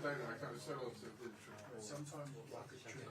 don't know. I can't sell on to the sometimes like a trip.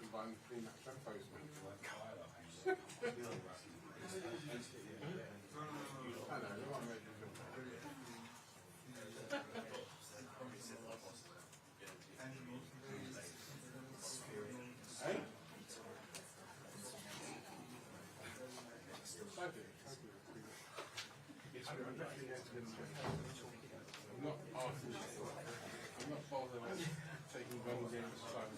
Combine pre-match and post-match. I know, you want to make it feel better. Hey? I do. I'm definitely going to win the game. I'm not asking. I'm not bothered with taking one game at a time.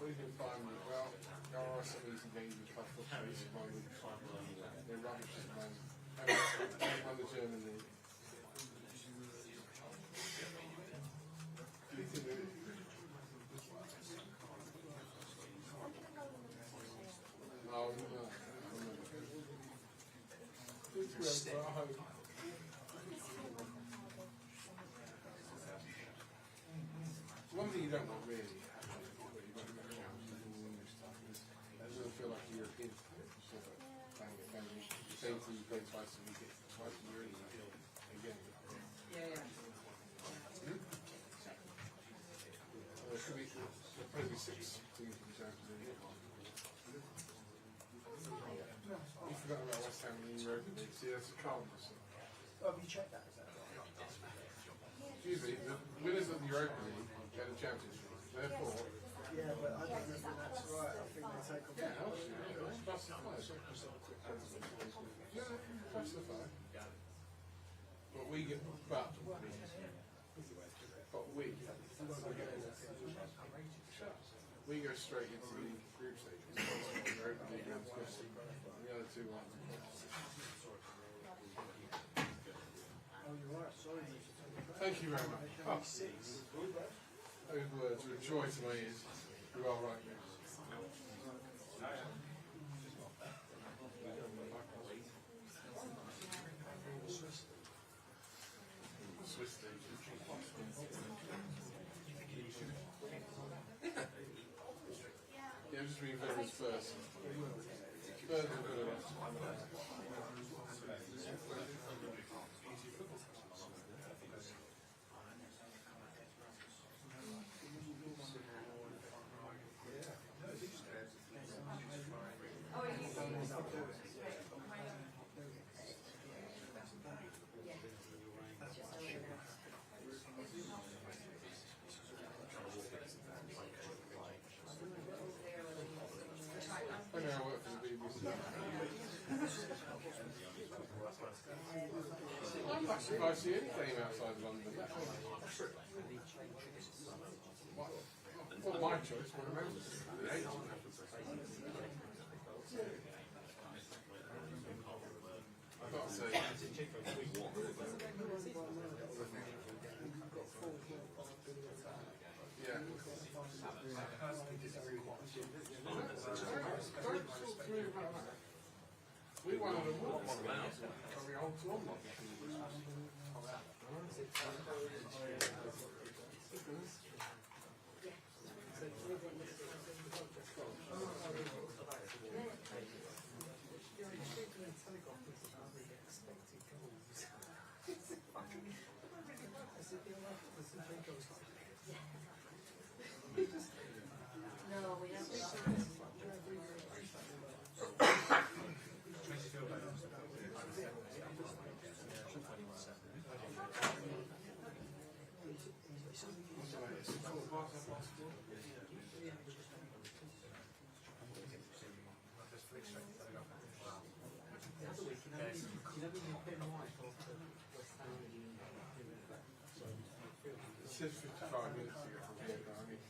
We've been fine with it. Well, there are some easy games with tough fluctuations. They're rubbish at the moment. Haven't won the German league. No, no. One thing you don't want really, it doesn't feel like a European sort of playing a game. The same thing you play twice a week, twice a year again. Yeah. There should be probably 6 teams in the Champions League. You forgot about West Ham in the Europa League. See, that's a calmness. Oh, have you checked that? Is that right? Excuse me, the winners of the Europa League get a Champions League. Therefore, yeah, but I don't know if that's right. I think they take off. yeah, obviously, plus the 5. Yeah, plus the 5. But we get, but we go straight into the group stage. Europa League and the other 2 ones. Oh, you're right. Sorry. Thank you very much. Oh, those words are a joy to my ears. You are right, yes. Swiss league. Yeah, I'm just reading Veterans first. Third and good enough. I know I work for the BBC. I'm not surprised to see any game outside London. Well, my choice, but remember, the agent I've got to say, yeah. We won an award on the house, on the old Tom lot. No, we don't. says 55 minutes to get from here, but I mean,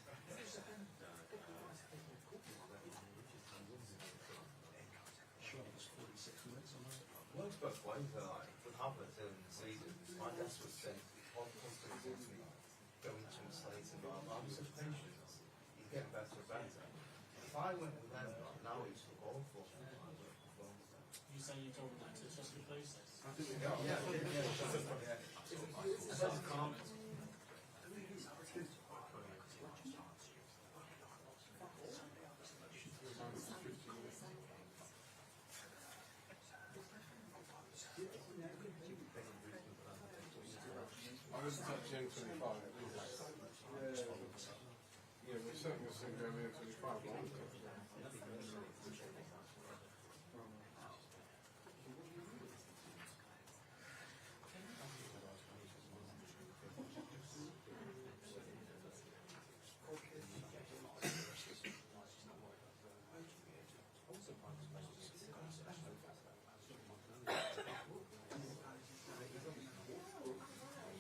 Works both ways though, like with Havertz in the season, my guess was saying one positive is me going to mistakes and I'm so patient. He's getting better and better. If I went with them, like, now he's for goal for. You say you're talking about to just replace this? I was touching 25. Yeah, we're certainly seeing going in 25. But I'm touching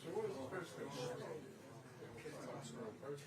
So what is the first thing? No, it's not going to.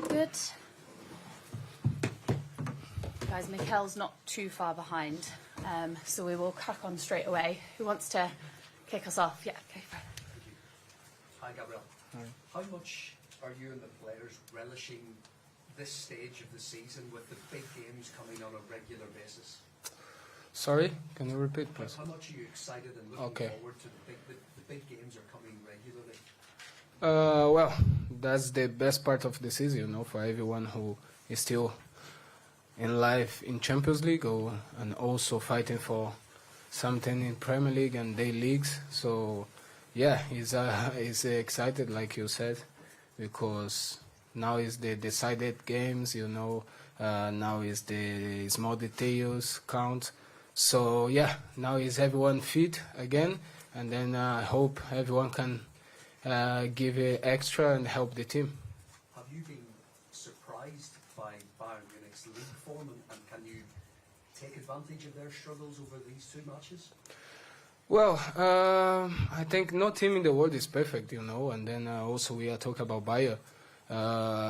Good. Guys, Mikel's not too far behind, so we will crack on straight away. Who wants to kick us off? Yeah, okay. Hi, Gabriel. Hi. How much are you and the players relishing this stage of the season with the big games coming on a regular basis? Sorry, can you repeat, please? How much are you excited and looking Okay. forward to the big games are coming regularly? Well, that's the best part of the season, you know, for everyone who is still in life in Champions League and also fighting for something in Premier League and day leagues. So, yeah, he's excited, like you said, because now is the decided games, you know. Now is the small details count. So, yeah, now is everyone fit again, and then I hope everyone can give it extra and help the team. Have you been surprised by Bayern Munich's league form and can you take advantage of their struggles over these two matches? Well, I think no team in the world is perfect, you know, and then also we are talking about Bayern.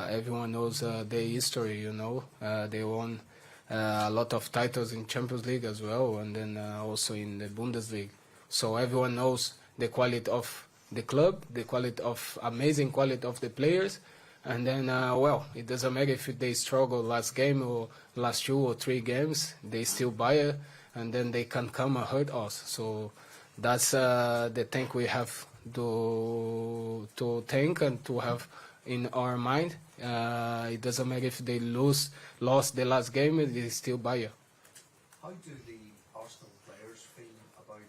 Everyone knows their history, you know. They won a lot of titles in Champions League as well, and then also in the Bundesliga. So everyone knows the quality of the club, the amazing quality of the players, and then, well, it doesn't matter if they struggle last game or last 2 or 3 games, they still Bayern, and then they can come and hurt us. So that's the thing we have to think and to have in our mind. It doesn't matter if they lost the last game, it is still Bayern. How do the Arsenal players feel about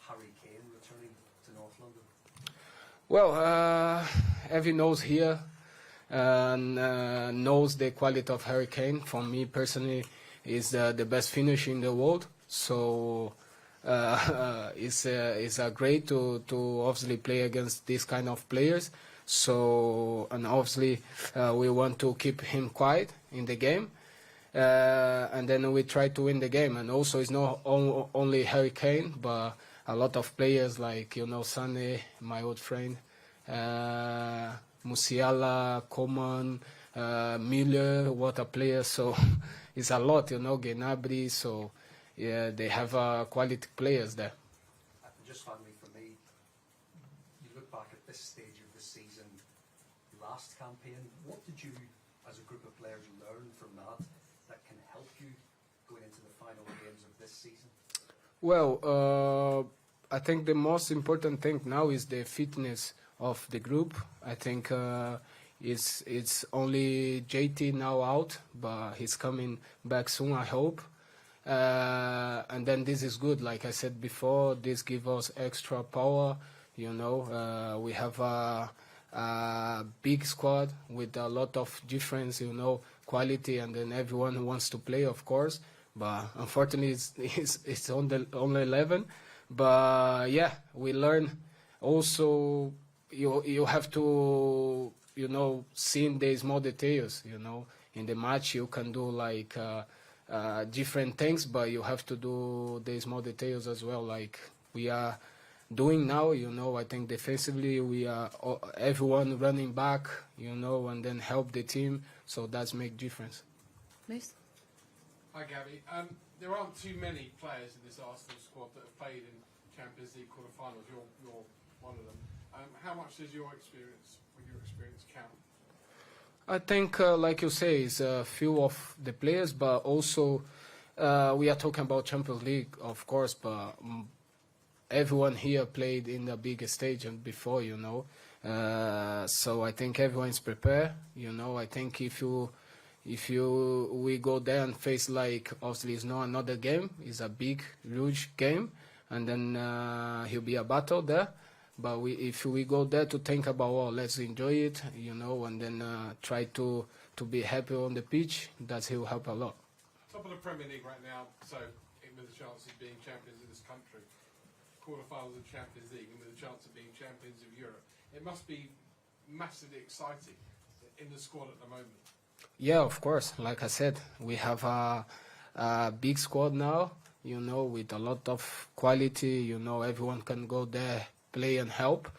Harry Kane returning to North London? Well, everyone knows here knows the quality of Harry Kane. For me personally, is the best finisher in the world. So it's great to obviously play against these kind of players. So, and obviously we want to keep him quiet in the game. And then we try to win the game. And also it's not only Harry Kane, but a lot of players like, Sané, my old friend, Musiala, Coman, Müller, what a player. So it's a lot, Gnabry. So yeah, they have quality players there. Just finally for me, you look back at this stage of the season, last campaign, what did you, as a group of players, learn from that can help you going into the final games of this season? Well, I think the most important thing now is the fitness of the group. I think it's only JT now out, but he's coming back soon, I hope. And then this is good. Like I said before, this gives us extra power. We have a big squad with a lot of difference, quality, and then everyone who wants to play, of course. But unfortunately, it's only 11. But yeah, we learn. Also, you have to, see in the small details. In the match you can do like different things, but you have to do the small details as well. Like we are doing now, I think defensively we are everyone running back, and then help the team. So that's make difference. Moose? Hi Gabby. There aren't too many players in this Arsenal squad that have played in Champions League quarterfinals. You're one of them. How much does your experience count? I think, like you say, it's a few of the players, but also we are talking about Champions League, of course, but everyone here played in the biggest stage and before, so I think everyone's prepared. I think if we go there and face, like, obviously it's not another game, it's a big, huge game, and then he'll be a battle there. But if we go there to think about, let's enjoy it, and then try to be happy on the pitch, that will help a lot. Top of the Premier League right now, so with a chance of being champions of this country, quarterfinals of Champions League, and with a chance of being champions of Europe, it must be massively exciting in the squad at the moment. Yeah, of course. Like I said, we have a big squad now, with a lot of quality. Everyone can go there, play and help.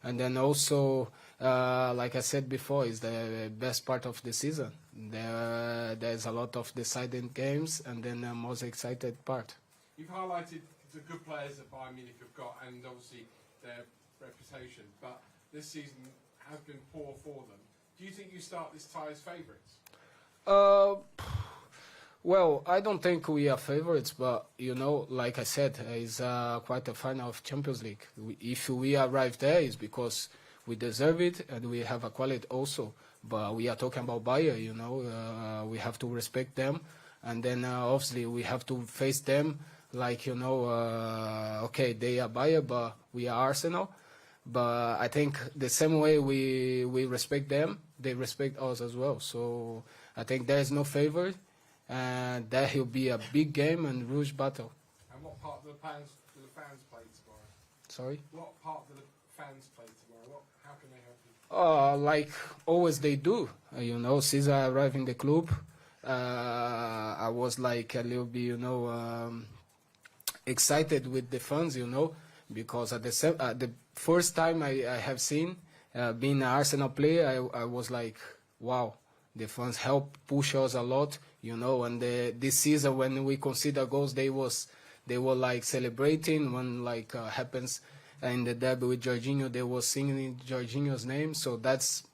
And then also, like I said before, is the best part of the season. There's a lot of deciding games, and then the most excited part. You've highlighted the good players that Bayern Munich have got, and obviously their reputation, but this season has been poor for them. Do you think you start this tie as favourites? Well, I don't think we are favourites, but, like I said, it's quite a final of Champions League. If we arrive there, it's because we deserve it and we have a quality also. But we are talking about Bayern, we have to respect them. And then, obviously, we have to face them like, okay, they are Bayern, but we are Arsenal. But I think the same way we respect them, they respect us as well. So I think there is no favourite. And that will be a big game and huge battle. And what part do the fans play tomorrow? Sorry? What part do the fans play tomorrow? How can they help you? Like always they do. Since I arrived in the club, I was like a little bit, excited with the fans, because at the first time I have seen being an Arsenal player, I was like, wow, the fans help push us a lot. And this season when we conceded goals, they were like celebrating when happens in the derby with Jorginho, they were singing Jorginho's name. So that's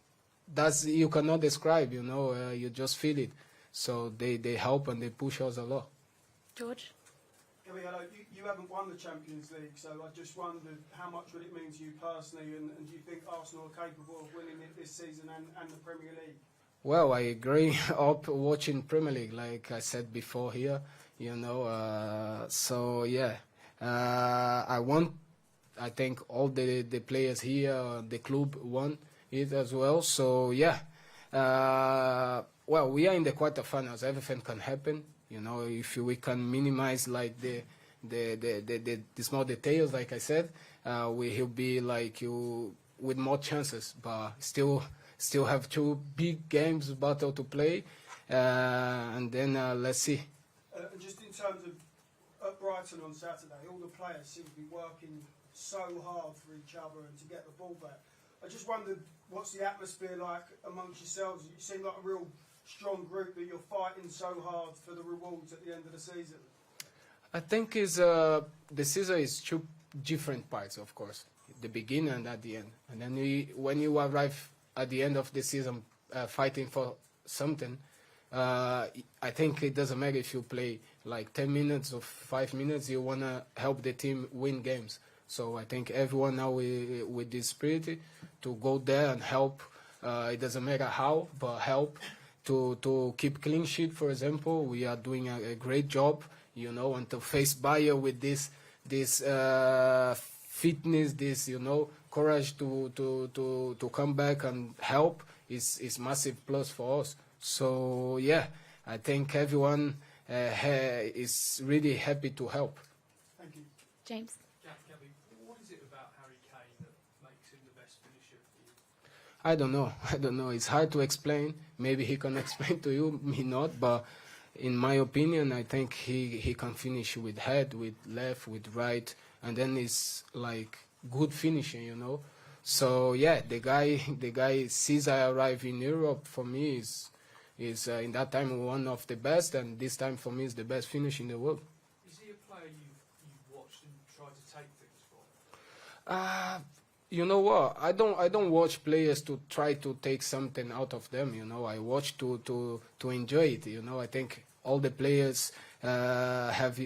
you cannot describe, you just feel it. So they help and they push us a lot. George? Gabby, hello. You haven't won the Champions League, so I just wondered how much would it mean to you personally, and do you think Arsenal are capable of winning it this season and the Premier League? Well, I agree. Up watching Premier League, like I said before here, you know. So yeah, I think all the players here, the club won it as well. So yeah, well, we are in the quarterfinals. Everything can happen, you know. If we can minimize like the small details, like I said, he'll be like you with more chances, but still have two big games battle to play, and then let's see. Just in terms of at Brighton on Saturday, all the players seem to be working so hard for each other and to get the ball back. I just wondered, what's the atmosphere like amongst yourselves? You seem like a real strong group that you're fighting so hard for the rewards at the end of the season. I think the season is two different parts, of course, the beginning and at the end. And then when you arrive at the end of the season fighting for something, I think it doesn't matter if you play like 10 minutes or 5 minutes, you want to help the team win games. So I think everyone now with this spirit to go there and help, it doesn't matter how, but help to keep clean sheet, for example. We are doing a great job, you know, and to face Bayern with this fitness, this, you know, courage to come back and help is massive plus for us. So yeah, I think everyone is really happy to help. Thank you. James? Gabby, what is it about Harry Kane that makes him the best finisher for you? I don't know. It's hard to explain. Maybe he can explain to you, me not. But in my opinion, I think he can finish with head, with left, with right, and then it's like good finishing, you know. So yeah, the guy since I arrived in Europe, for me is in that time one of the best, and this time for me is the best finish in the world. Is he a player you've watched and tried to take things from? You know what? I don't watch players to try to take something out of them. You know, I watch to enjoy it. You know, I think all the players have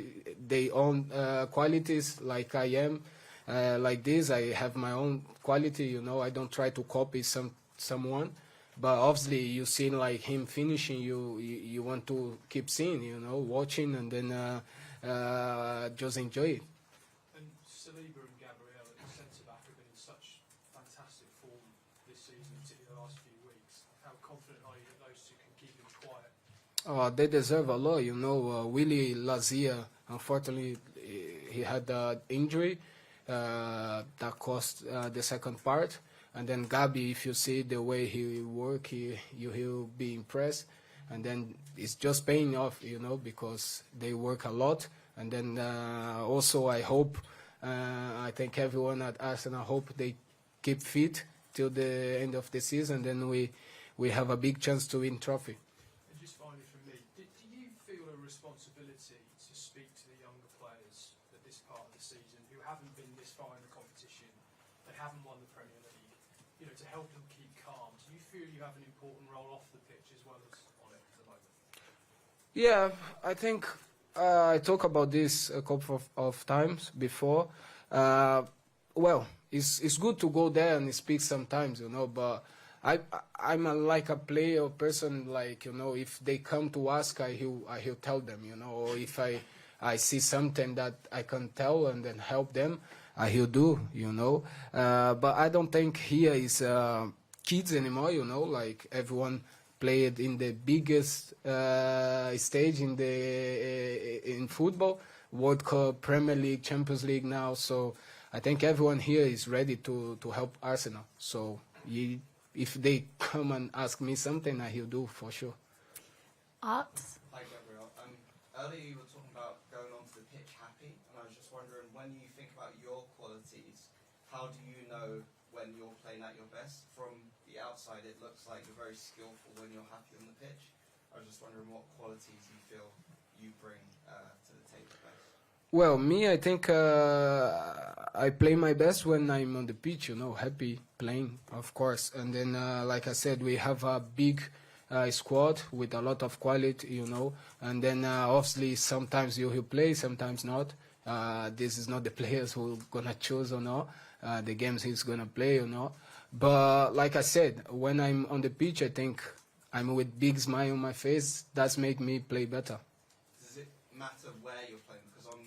their own qualities. Like I am, like this. I have my own quality. You know, I don't try to copy someone. But obviously, you see like him finishing, you want to keep seeing, you know, watching, and then just enjoy it. And Saliba and Gabriel at the centre-back have been in such fantastic form this season, particularly the last few weeks. How confident are you that those two can keep him quiet? They deserve a lot, you know. Willie Lazia, unfortunately, he had an injury that cost the second part. And then Gabi, if you see the way he work, he'll be impressed. And then it's just paying off, you know, because they work a lot. And then also I hope, I think everyone at Arsenal hope they keep fit till the end of the season. Then we have a big chance to win trophy. And just finally from me, do you feel a responsibility to speak to the younger players at this part of the season who haven't been this far in the competition, they haven't won the Premier League, you know, to help them keep calm? Do you feel you have an important role off the pitch as well as on it at the moment? Yeah, I think I talked about this a couple of times before. Well, it's good to go there and speak sometimes, you know, but I'm like a player person, like, you know, if they come to ask, I'll tell them, you know, or if I see something that I can tell and then help them, he'll do, you know. But I don't think here is kids anymore, you know, like everyone played in the biggest stage in football, World Cup, Premier League, Champions League now. So I think everyone here is ready to help Arsenal. So if they come and ask me something, I'll do for sure. Art? Hi, Gabriel. Earlier you were talking about going onto the pitch happy, and I was just wondering, when you think about your qualities, how do you know when you're playing at your best? From the outside, it looks like you're very skillful when you're happy on the pitch. I was just wondering what qualities you feel you bring to the table best. Well, me, I think I play my best when I'm on the pitch, you know, happy playing, of course. And then, like I said, we have a big squad with a lot of quality, you know. And then obviously sometimes he'll play, sometimes not. This is not the players who gonna choose or not, the games he's gonna play or not. But like I said, when I'm on the pitch, I think I'm with big smile on my face. That's make me play better. Does it matter where you're playing? Because on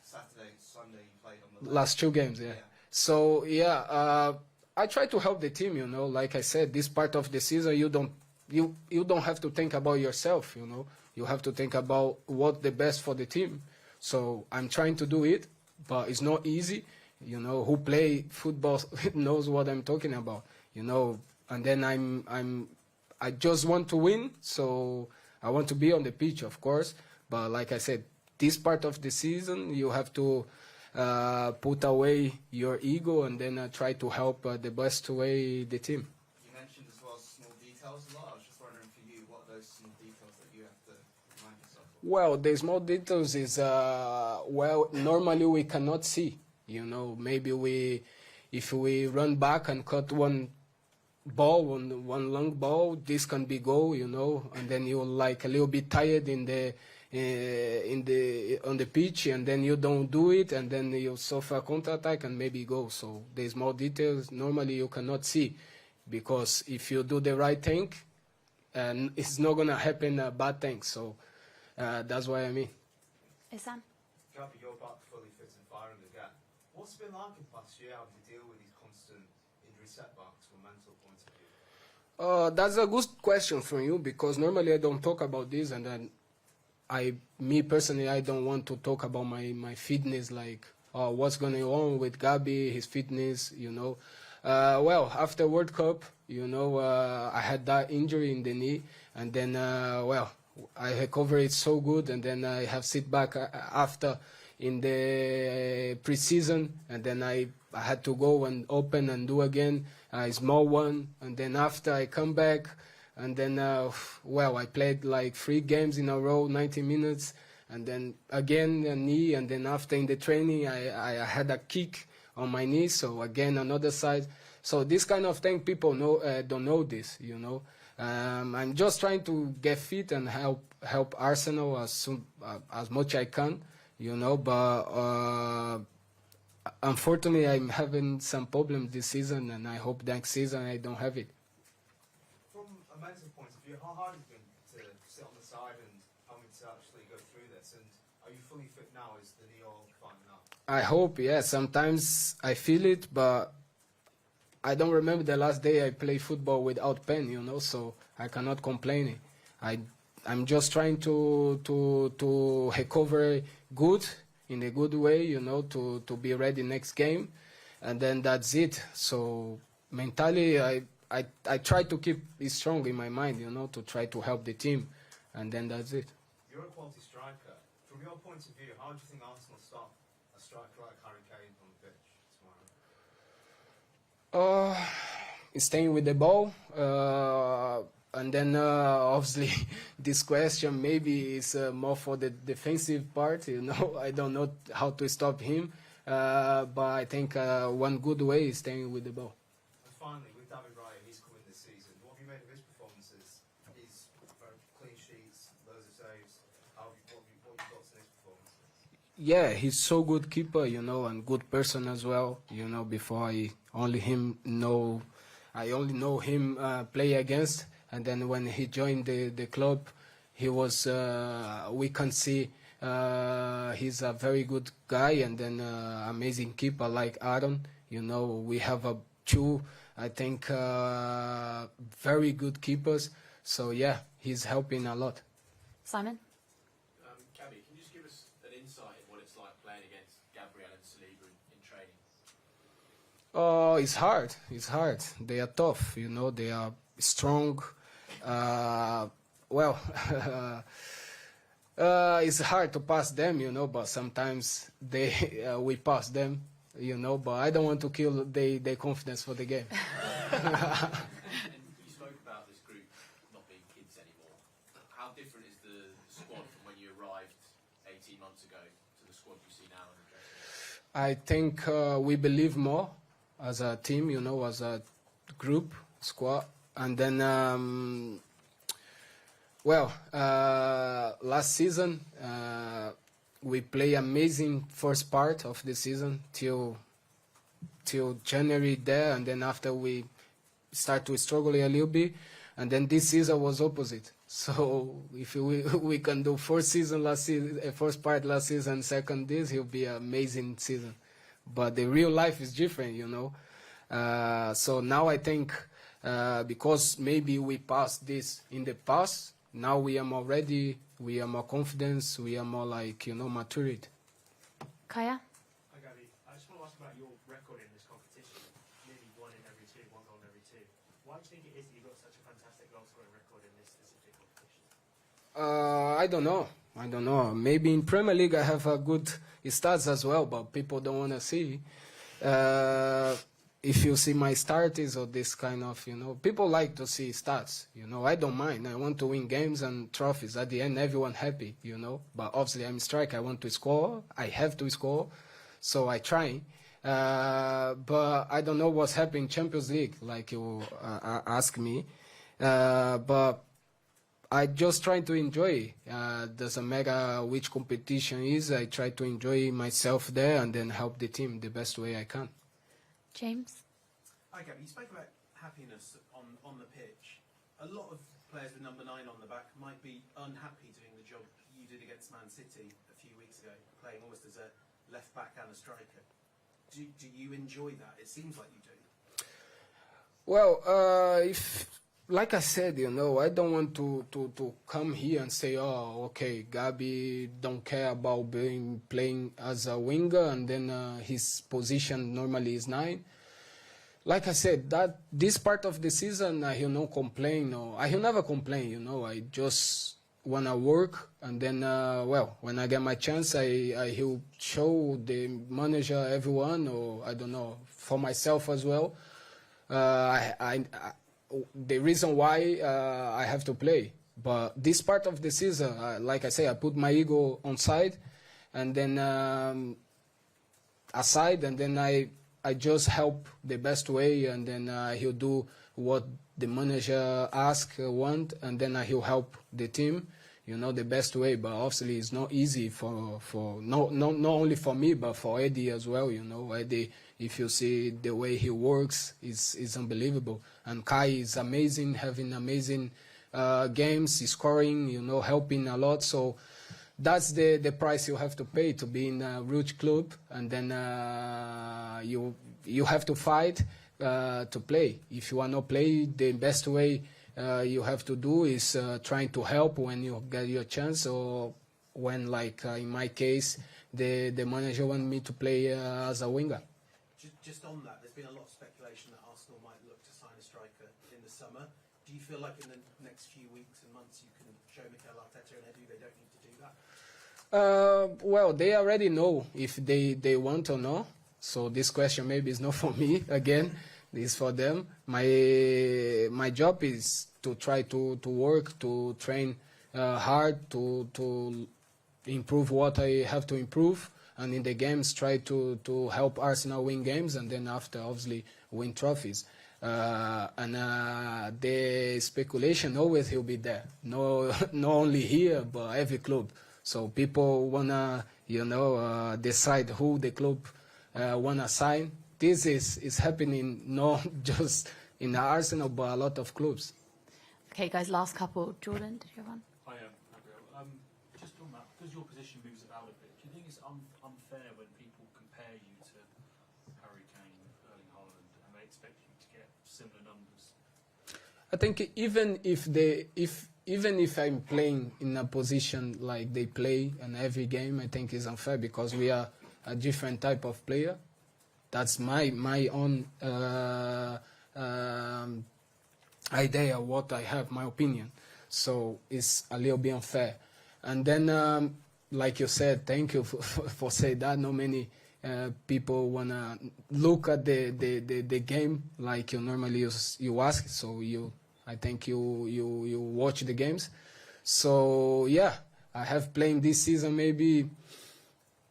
Saturday, Sunday, you played on the Last 2 games, yeah. So yeah, I try to help the team. You know, like I said, this part of the season, you don't have to think about yourself. You know, you have to think about what the best for the team. So I'm trying to do it, but it's not easy. You know, who play football knows what I'm talking about. You know, and then I just want to win, so I want to be on the pitch, of course. But like I said, this part of the season, you have to put away your ego and then try to help the best way the team. You mentioned as well small details a lot. I was just wondering for you, what are those small details that you have to remind yourself of? Well, the small details is, well, normally we cannot see. You know, maybe if we run back and cut one ball, one long ball, this can be goal, you know, and then you're like a little bit tired on the pitch, and then you don't do it, and then you suffer a counter-attack and maybe go. So there's more details normally you cannot see, because if you do the right thing, and it's not gonna happen a bad thing. So that's what I mean. Isan? Gabby, you're back fully fit and firing again. What's it been like in the past year? How do you deal with these constant injury setbacks from a mental point of view? That's a good question from you, because normally I don't talk about this, and then me personally, I don't want to talk about my fitness, like what's going on with Gabi, his fitness, you know. Well, after World Cup, you know, I had that injury in the knee, and then, well, I recovered it so good, and then I have sit back after in the pre-season, and then I had to go and open and do again a small one, and then after I come back, and then well, I played like 3 games in a row, 90 minutes, and then again a knee, and then after in the training I had a kick on my knee, so again another side. So this kind of thing, people don't know this, you know. I'm just trying to get fit and help Arsenal as much I can, you know, but unfortunately I'm having some problems this season, and I hope next season I don't have it. From a mental point of view, how hard has it been to sit on the side and having to actually go through this? And are you fully fit now? Is the knee all fine now? I hope, yeah. Sometimes I feel it, but I don't remember the last day I played football without pain, you know, so I cannot complain. I'm just trying to recover good, in a good way, you know, to be ready next game, and then that's it. So mentally, I try to keep it strong in my mind, you know, to try to help the team, and then that's it. You're a quality striker. From your point of view, how do you think Arsenal stop a striker like Harry Kane on the pitch tomorrow? Staying with the ball, and then obviously this question maybe is more for the defensive part, you know. I don't know how to stop him, but I think one good way is staying with the ball. And finally, with David Raya, he's coming this season. What have you made of his performances? He's very clean sheets, loads of saves. What have you got to his performances? Yeah, he's so good keeper, you know, and good person as well. You know, before I only know him play against, and then when he joined the club, he was we can see he's a very good guy, and then amazing keeper like Aaron. You know, we have two, I think, very good keepers. So yeah, he's helping a lot. Simon? Gabby, can you just give us an insight in what it's like playing against Gabriel and Saliba in training? Oh, it's hard. It's hard. They are tough, you know. They are strong. Well, it's hard to pass them, you know. But sometimes we pass them, you know. But I don't want to kill their confidence for the game. And you spoke about this group not being kids anymore. How different is the squad from when you arrived 18 months ago to the squad you see now in the dressing room? I think we believe more as a team, you know, as a group, squad. And then Well, last season we play amazing first part of the season till January there, and then after we start to struggle a little bit, and then this season was opposite. So if we can do first part last season, second this, it'll be an amazing season. But the real life is different, you know. So now I think because maybe we passed this in the past, now we are more ready, we are more confident, we are more like, you know, matured. Kaya? Hi Gabby, I just want to ask about your record in this competition. Nearly one in every two, one goal in every two. Why do you think it is that you've got such a fantastic goal scoring record in this specific competition? I don't know. Maybe in Premier League I have a good stats as well, but people don't want to see. If you see my starts or this kind of, you know, people like to see stats. You know, I don't mind. I want to win games and trophies. At the end, everyone happy, you know. But obviously, I'm a striker. I want to score. I have to score, so I try. But I don't know what's happening in Champions League, like you ask me. But I just try to enjoy. Doesn't matter which competition is. I try to enjoy myself there and then help the team the best way I can. James? Hi Gabby, you spoke about happiness on the pitch. A lot of players with number 9 on the back might be unhappy doing the job you did against Man City a few weeks ago, playing almost as a left back and a striker. Do you enjoy that? It seems like you do. Well, like I said, you know, I don't want to come here and say, oh, okay, Gabi don't care about playing as a winger, and then his position normally is 9. Like I said, that this part of the season, I will not complain, or I will never complain, you know. I just want to work, and then, well, when I get my chance, I will show the manager, everyone, or I don't know, for myself as well. The reason why I have to play. But this part of the season, like I say, I put my ego on side, and then aside, and then I just help the best way, and then he'll do what the manager want, and then he'll help the team, you know, the best way. But obviously it's not easy for not only for me, but for Eddie as well, you know. Eddie, if you see the way he works, is unbelievable. And Kai is amazing, having amazing games, scoring, you know, helping a lot. So that's the price you have to pay to be in a huge club, and then you have to fight to play. If you want to play, the best way you have to do is trying to help when you get your chance, or when, like in my case, the manager want me to play as a winger. Just on that, there's been a lot of speculation that Arsenal might look to sign a striker in the summer. Do you feel like in the next few weeks and months you can show Mikel Arteta and Edu they don't need to do that? Well, they already know if they want or not. So this question maybe is not for me again. It's for them. My job is to try to work, to train hard, to improve what I have to improve, and in the games try to help Arsenal win games, and then after obviously win trophies. And the speculation always will be there. No, not only here but every club. So people wanna, you know, decide who the club wanna sign. This is happening not just in Arsenal but a lot of clubs. Okay, guys, last couple. Jordan, did you have one? I am, Gabriel. Just on that, because your position moves about a bit, do you think it's unfair when people compare you to Harry Kane, Erling Haaland, and they expect you to get similar numbers? I think even if I'm playing in a position like they play in every game, I think it's unfair because we are a different type of player. That's my own idea, what I have, my opinion. So it's a little bit unfair. And then, like you said, thank you for saying that. Not many people wanna look at the game like you normally you ask. So I think you watch the games. So yeah, I have played this season maybe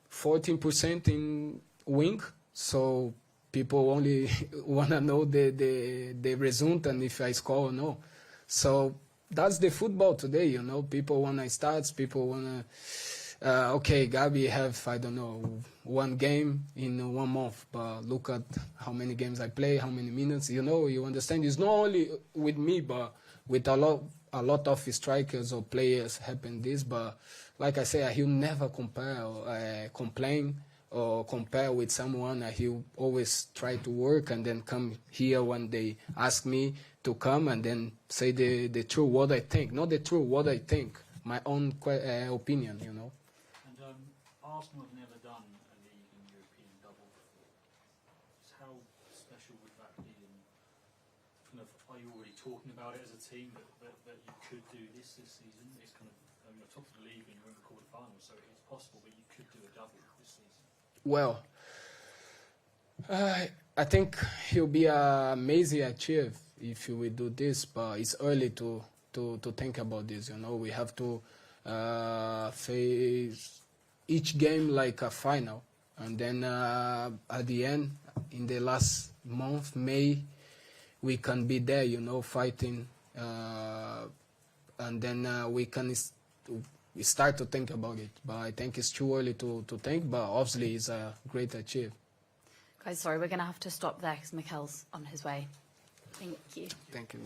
14% in wing. So people only wanna know the result and if I score or no. So that's the football today, you know. People want to start, people want to... okay, Gabi have, I don't know, one game in 1 month, but look at how many games I play, how many minutes, you know, you understand. It's not only with me, but with a lot of strikers or players happen this, but like I say, he'll never complain or compare with someone. He'll always try to work and then come here when they ask me to come and then say the true what I think, not the true what I think, my own opinion, you know. And Arsenal have never done a league and European double before. So how special would that be? And kind of, are you already talking about it as a team that you could do this season? It's kind of, I mean, you're top of the league and you're in the quarterfinals, so it's possible, but you could do a double this season. Well, I think he'll be amazing achieve if we do this, but it's early to think about this. You know, we have to face each game like a final, and then at the end, in the last month, May, we can be there. You know, fighting, and then we can. We start to think about it, but I think it's too early to think, but obviously it's a great achievement. Guys, sorry, we're going to have to stop there because Mikel's on his way. Thank you. Thank you.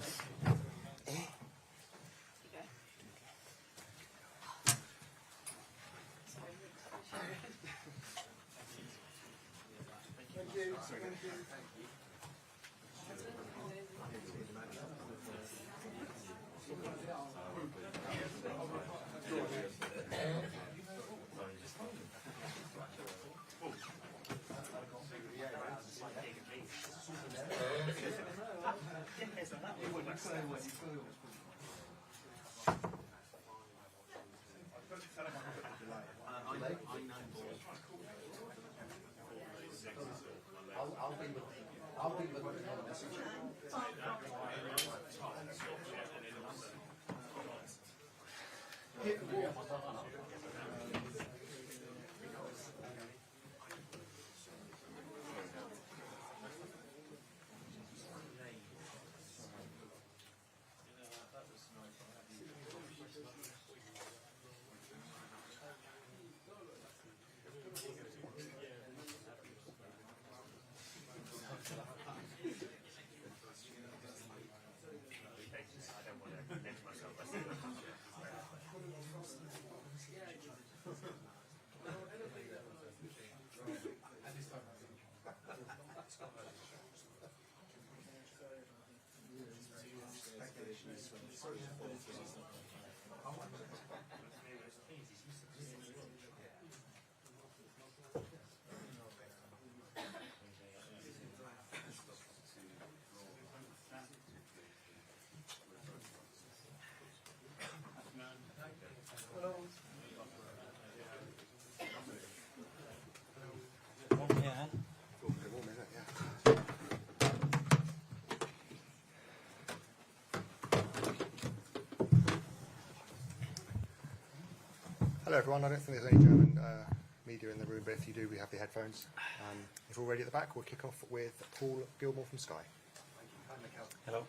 I'll be with the message. Hello everyone, I don't think there's any German media in the room, but if you do, we have the headphones. If we're ready at the back, we'll kick off with Paul Gilmore from Sky. Thank you. Hi, Mikel. Hello.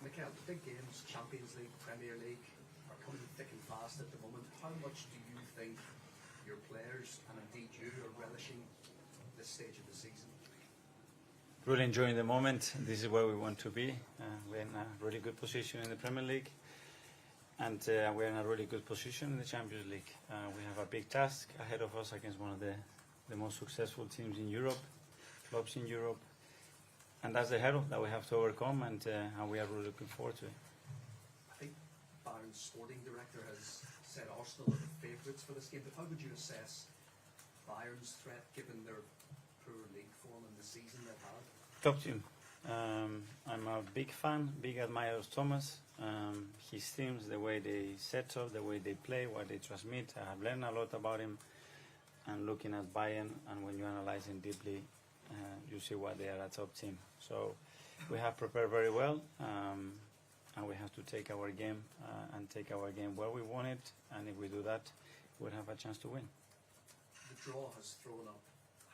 Mikel, the big games, Champions League, Premier League, are coming thick and fast at the moment. How much do you think your players, and indeed you, are relishing this stage of the season? Really enjoying the moment. This is where we want to be. We're in a really good position in the Premier League, and we're in a really good position in the Champions League. We have a big task ahead of us against one of the most successful teams in Europe, clubs in Europe, and that's the hurdle that we have to overcome, and we are really looking forward to it. I think Bayern's sporting director has said Arsenal are the favourites for this game, but how would you assess Bayern's threat given their poor league form in the season they've had? Top team. I'm a big fan, big admirer of Thomas. His teams, the way they set up, the way they play, what they transmit. I have learned a lot about him. And looking at Bayern, and when you analyze him deeply, you see why they are a top team. So we have prepared very well, and we have to take our game where we want it. And if we do that, we'll have a chance to win. The draw has thrown up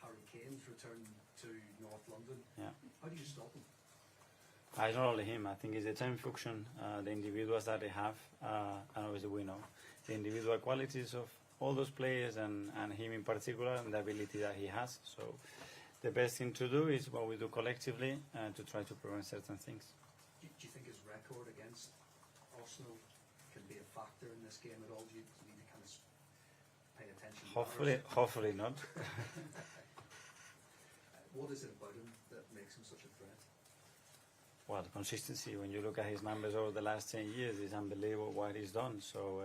Harry Kane's return to North London. Yeah. How do you stop him? It's not only him. I think it's the team function, the individuals that they have, and obviously we know the individual qualities of all those players and him in particular and the ability that he has. So the best thing to do is what we do collectively to try to prevent certain things. Do you think his record against Arsenal can be a factor in this game at all? Do you need to kind of pay attention to that? Hopefully not. What is it about him that makes him such a threat? Well, consistency. When you look at his numbers over the last 10 years, it's unbelievable what he's done. So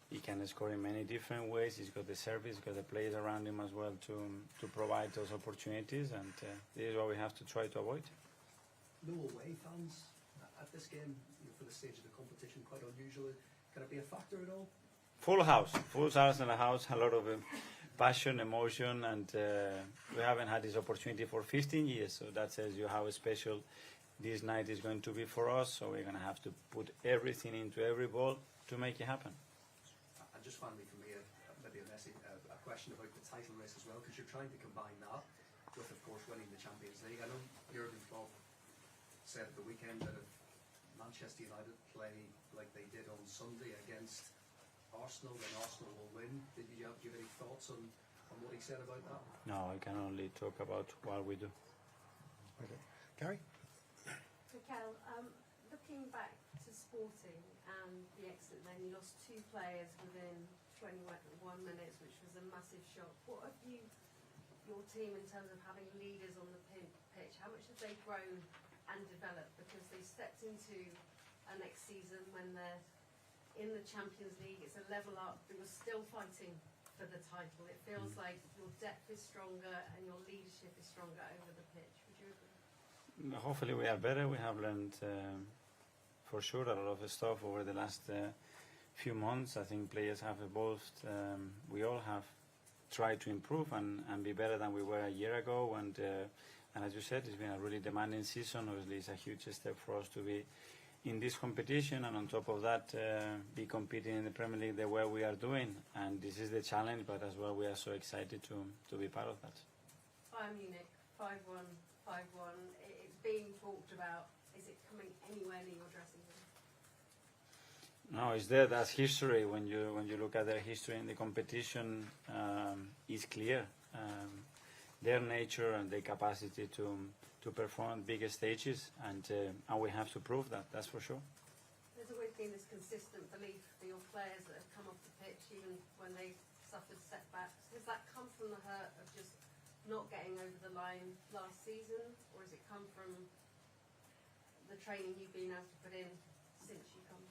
he can score in many different ways. He's got the service, he's got the players around him as well to provide those opportunities, and this is what we have to try to avoid. No away fans at this game, for the stage of the competition, quite unusual. Can it be a factor at all? Full house in the house, a lot of passion, emotion, and we haven't had this opportunity for 15 years, so that tells you how special this night is going to be for us. So we're going to have to put everything into every ball to make it happen. And just finally for me, maybe a question about the title race as well, because you're trying to combine that with, of course, winning the Champions League. I know Jurgen Klopp said at the weekend that if Manchester United play like they did on Sunday against Arsenal, then Arsenal will win. Did you give any thoughts on what he said about that? No, I can only talk about what we do. Okay. Gary? Mikel, looking back to Sporting and the exit, then you lost 2 players within 21 minutes, which was a massive shock. What have your team, in terms of having leaders on the pitch, how much have they grown and developed? Because they stepped into a next season when they're in the Champions League, it's a level up, but you're still fighting for the title. It feels like your depth is stronger and your leadership is stronger over the pitch. Would you agree? Hopefully we are better. We have learned for sure a lot of stuff over the last few months. I think players have evolved. We all have tried to improve and be better than we were a year ago. And as you said, it's been a really demanding season. Obviously, it's a huge step for us to be in this competition, and on top of that, be competing in the Premier League the way we are doing. And this is the challenge, but as well, we are so excited to be part of that. Bayern Munich, 5-1, 5-1. It's being talked about. Is it coming anywhere near your dressing room? No, it's there. That's history. When you look at their history in the competition, it's clear. Their nature and their capacity to perform bigger stages, and we have to prove that. That's for sure. There's always been this consistent belief for your players that have come off the pitch, even when they've suffered setbacks. Has that come from the hurt of just not getting over the line last season, or has it come from the training you've been able to put in since you come?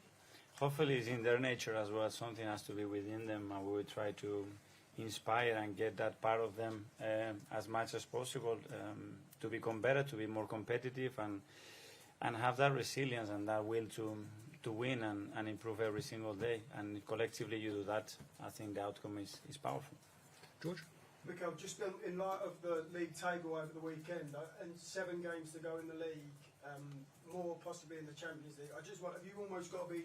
Hopefully it's in their nature as well. Something has to be within them, and we will try to inspire and get that part of them as much as possible to become better, to be more competitive, and have that resilience and that will to win and improve every single day. And collectively you do that, I think the outcome is powerful. George? Mikel, just in light of the league table over the weekend, and 7 games to go in the league, more possibly in the Champions League, I just wonder, have you almost got to be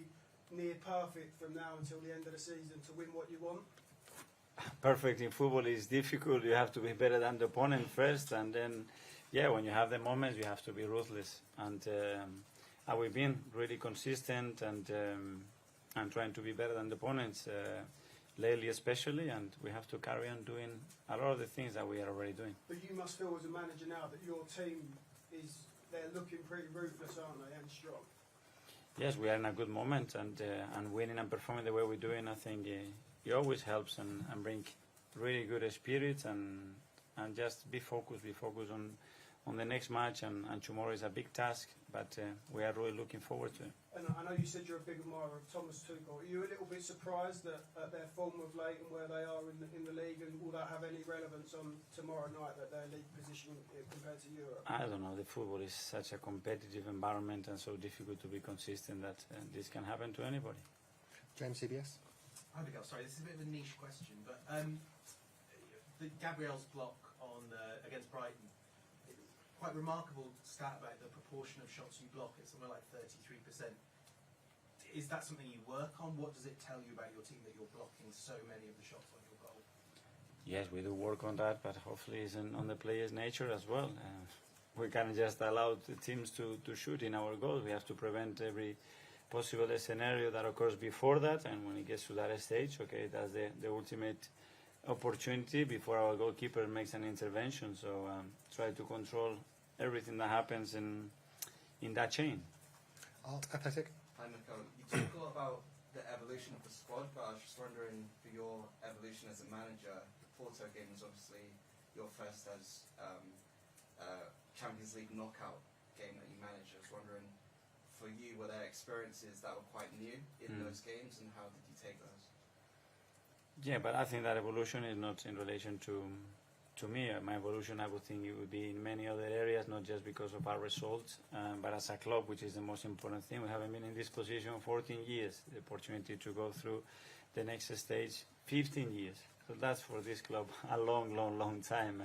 near perfect from now until the end of the season to win what you want? Perfect in football is difficult. You have to be better than the opponent first, and then, when you have the moments, you have to be ruthless. And we've been really consistent and trying to be better than the opponents lately, especially. And we have to carry on doing a lot of the things that we are already doing. But you must feel as a manager now that your team they're looking pretty ruthless, aren't they, and strong? Yes, we are in a good moment, and winning and performing the way we're doing, I think it always helps and bring really good spirits and just be focused on the next match, and tomorrow is a big task, but we are really looking forward to it. And I know you said you're a big admirer of Thomas Tuchel. Are you a little bit surprised at their form of late and where they are in the league, and will that have any relevance on tomorrow night, that their league position compared to Europe? I don't know. The football is such a competitive environment and so difficult to be consistent that this can happen to anybody. James, CBS? Hi, Miguel. Sorry, this is a bit of a niche question, but the Gabriel's block on against Brighton, quite remarkable stat about the proportion of shots you block. It's somewhere like 33%. Is that something you work on? What does it tell you about your team that you're blocking so many of the shots on your goal? Yes, we do work on that, but hopefully it's on the player's nature as well. we can't just allow the teams to shoot in our goals. We have to prevent every possible scenario that occurs before that, and when it gets to that stage, okay, that's the ultimate opportunity before our goalkeeper makes an intervention. So try to control everything that happens in that chain. Art Athletic. Hi, Mikel. You talk a lot about the evolution of the squad, but I was just wondering, for your evolution as a manager, the Porto game was obviously your first as Champions League knockout game that you managed. I was wondering, for you, were there experiences that were quite new in those games, and how did you take those? Yeah, but I think that evolution is not in relation to me. My evolution, I would think it would be in many other areas, not just because of our results, but as a club, which is the most important thing. We haven't been in this position 14 years, the opportunity to go through the next stage 15 years. So that's for this club a long, long, long time,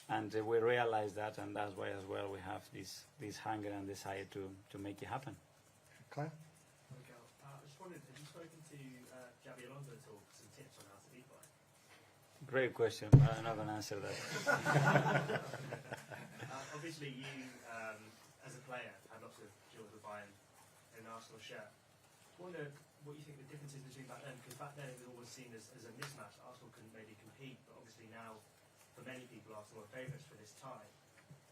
and we realize that, and that's why as well we have this hunger and desire to make it happen. Claire? Mikel, I just wondered, have you spoken to Xabi Alonso at all for some tips on how to beat Bayern? Great question, but I'm not going to answer that. Obviously, you, as a player, had lots of deals with Bayern in an Arsenal shirt. I wonder what you think the difference is between back then, because back then it was always seen as a mismatch. Arsenal couldn't maybe compete, but obviously now, for many people, Arsenal are favourites for this tie.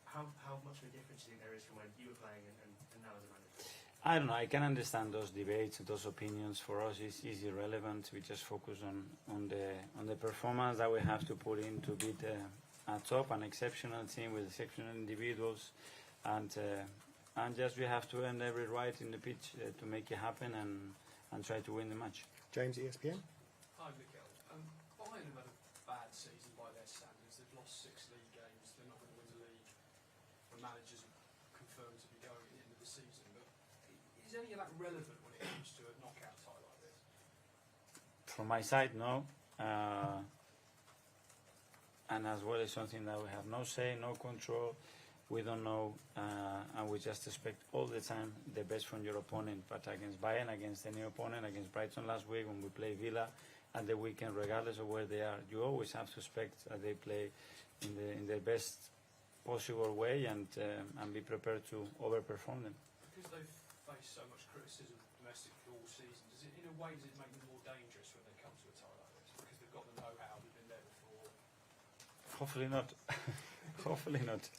How much of a difference do you think there is from when you were playing and now as a manager? I don't know. I can understand those debates, those opinions. For us, it's irrelevant. We just focus on the performance that we have to put in to beat a top, an exceptional team with exceptional individuals, and just we have to earn every right in the pitch to make it happen and try to win the match. James, ESPN. Hi, Mikel. Bayern have had a bad season by their standards. They've lost 6 league games. They're not going to win the league. The managers are confirmed to be going at the end of the season. But is any of that relevant when it comes to a knockout tie like this? From my side, no. And as well, it's something that we have no say, no control. We don't know, and we just expect all the time the best from your opponent. But against Bayern, against any opponent, against Brighton last week when we play Villa at the weekend, regardless of where they are, you always have to expect that they play in the best possible way and be prepared to overperform them. Because they've faced so much criticism domestically all season, does it make them more dangerous when they come to a tie like this? Because they've got the know-how, they've been there before. Hopefully not. Hopefully not.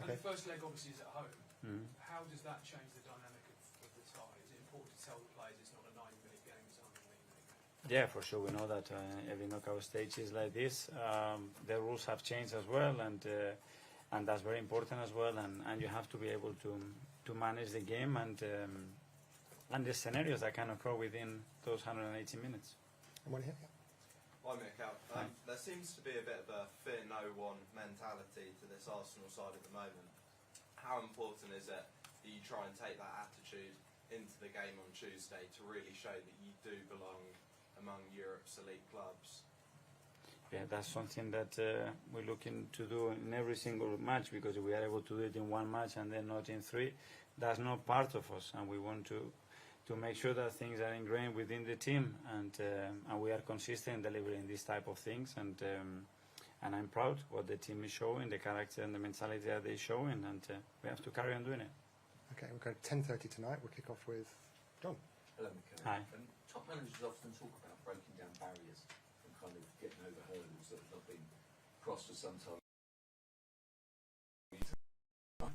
And Okay. the first leg obviously is at home. How does that change the dynamic of the tie? Is it important to tell the players it's not a 90-minute game, it's a 100-minute game? Yeah, for sure. We know that every knockout stage is like this. The rules have changed as well, and that's very important as well. And you have to be able to manage the game and the scenarios that can occur within those 180 minutes. Anyone here? Hi, Mikel. There seems to be a bit of a fear no one mentality to this Arsenal side at the moment. How important is it that you try and take that attitude into the game on Tuesday to really show that you do belong among Europe's elite clubs? Yeah, that's something that we're looking to do in every single match, because if we are able to do it in one match and then not in 3, that's not part of us, and we want to make sure that things are ingrained within the team, and we are consistent in delivering these type of things, and I'm proud what the team is showing, the character and the mentality that they're showing, and we have to carry on doing it. Okay, we've got 10:30 tonight. We'll kick off with John. Hello, Mikel. Hi. Top managers often talk about breaking down barriers and kind of getting over hurdles that have not been crossed for some time.